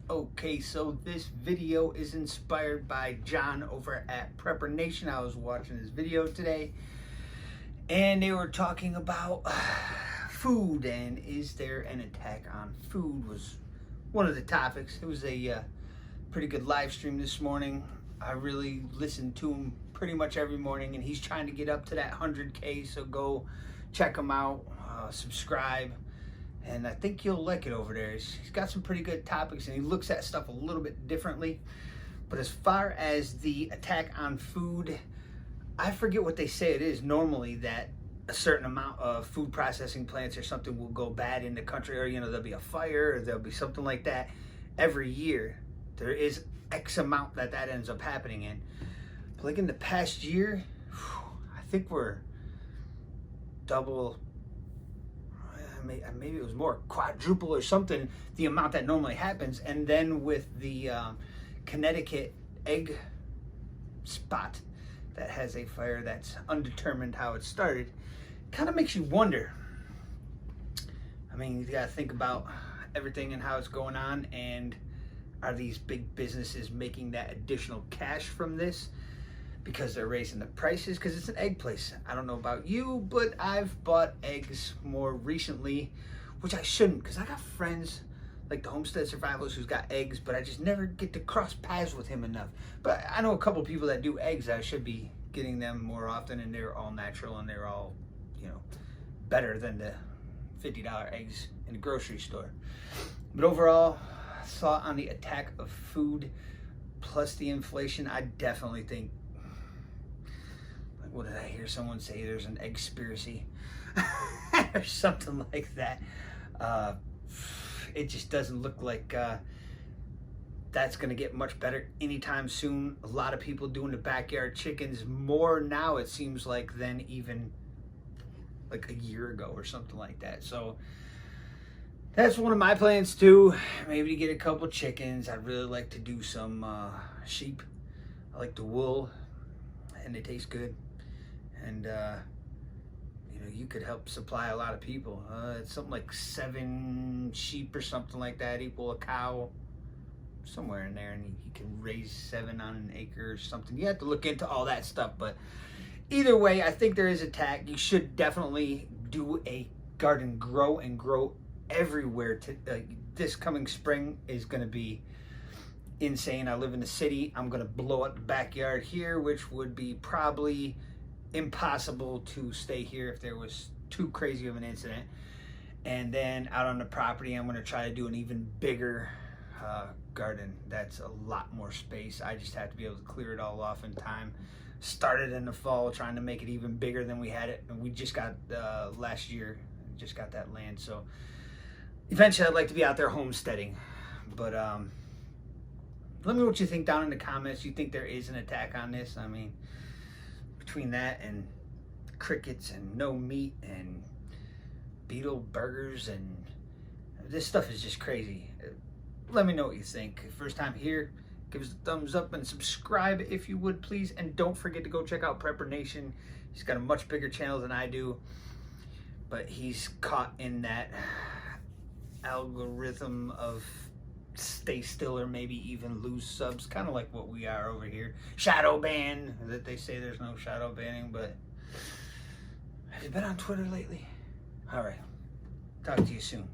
Okay, so this video is inspired by John over at Prepper Nation. I was watching this video today and they were talking about food and is there an attack on food was one of the topics. It was a pretty good live stream this morning. I really listened to him pretty much every morning and he's trying to get up to that 100K, so go check him out, subscribe. And I think you'll like it over there. He's got some pretty good topics and he looks at stuff a little bit differently. But as far as the attack on food, I forget what they say it is normally, that a certain amount of food processing plants or something will go bad in the country, or there'll be a fire or there'll be something like that every year. There is X amount that ends up happening in. But like in the past year, I think we're double, maybe it was more, quadruple or something, the amount that normally happens. And then with the Connecticut egg spot that has a fire that's undetermined how it started, kind of makes you wonder. I mean, you gotta think about everything and how it's going on, and are these big businesses making that additional cash from this because they're raising the prices? Because it's an egg place. I don't know about you, but I've bought eggs more recently, which I shouldn't, because I got friends like the Homestead Survivals who's got eggs, but I just never get to cross paths with him enough. But I know a couple people that do eggs. I should be getting them more often, and they're all natural and they're all, better than the $50 eggs in the grocery store. But overall, thought on the attack of food plus the inflation, I definitely think, what did I hear someone say? There's an egg-spiracy or something like that. It just doesn't look like that's going to get much better anytime soon. A lot of people doing the backyard chickens more now, it seems like, than even like a year ago or something like that. So that's one of my plans too. Maybe to get a couple chickens. I'd really like to do some sheep. I like the wool and they taste good. And you could help supply a lot of people. It's something like 7 sheep or something like that equal a cow, somewhere in there, and you can raise 7 on an acre or something. You have to look into all that stuff, but either way, I think there is a attack. You should definitely do a garden, grow and grow everywhere. This coming spring is going to be insane. I live in the city. I'm going to blow up the backyard here, which would be probably impossible to stay here if there was too crazy of an incident. And then out on the property, I'm going to try to do an even bigger garden. That's a lot more space. I just have to be able to clear it all off in time. Started in the fall trying to make it even bigger than we had it, and we just got last year just got that land. So eventually I'd like to be out there homesteading. But let me know what you think down in the comments. You think there is an attack on this? I mean, between that and crickets and no meat and beetle burgers, and this stuff is just crazy. Let me know what you think. First time here, give us a thumbs up and subscribe if you would, please. And don't forget to go check out Prepper Nation. He's got a much bigger channel than I do, but he's caught in that algorithm of stay still or maybe even lose subs, kind of like what we are over here. Shadow ban, that they say there's no shadow banning, but have you been on Twitter lately? All right, talk to you soon.